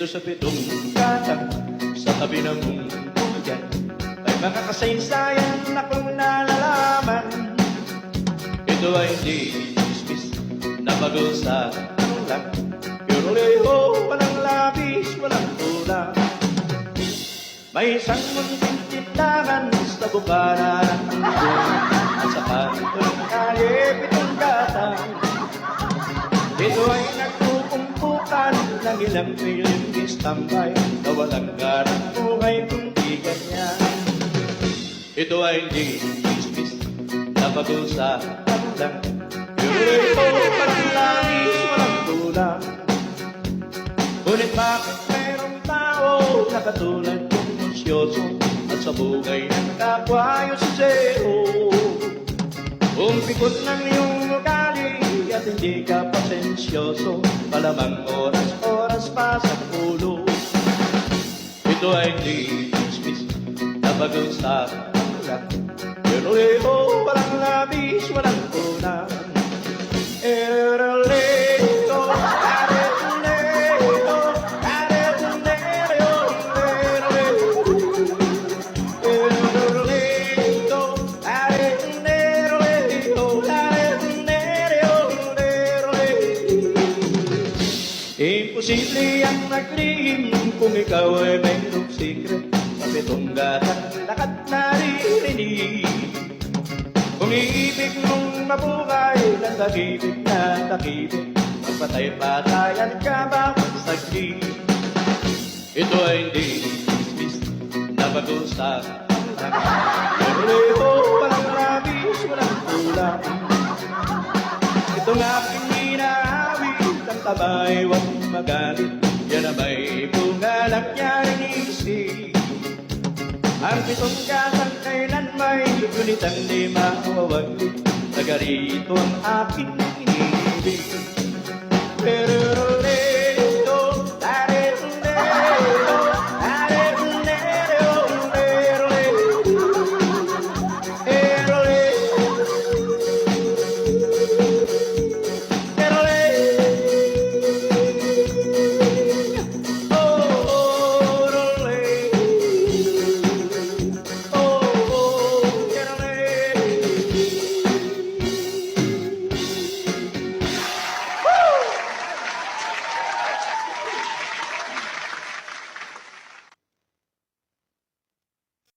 sa pitong katang sa tabi ng buyan ay makakasaysayan akong nalalaman. Ito ay hindi chismis na pag-usapan lang, pero leho, walang labis, walang kulang. May isang munting tindahan sa bukana ng buwan at sa kanto ng kalye pitong katang. Ito ay nagkukumpukan ng ilang piling istambay na walang garang buhay kundi ganyan. Ito ay hindi chismis na pag-usapan lang, pero ito walang labis, walang kulang. Ngunit bakit mayroong tao na katulad kong musyoso at sa bugay ng kapwa yung siseo? Umpikot ng iyong ugali at hindi ka pasensyoso, malamang oras-oras pa sa ulo. Ito ay hindi chismis na pag-usapan lang, pero ito walang labis, walang kulang. Eroleo, areleo, areleo, eroleo, imposible ang naglihim kung ikaw ay mayroong secret sa pitong gatang lakat naririnig. Kung iibig mong mabuhay ng takibig na takibig, magpatay-patayan ka bawat saglit. Ito ay hindi chismis na pag-usapan lang, pero ito walang labis, walang kulang. Ito nga aking hinahawig, ang tabay huwag magalit, yan na may bunga lang yaring isip. Ang pitong katang kailan may ngunit ang di mawawaglit, taga rito ang aking inibig. Pero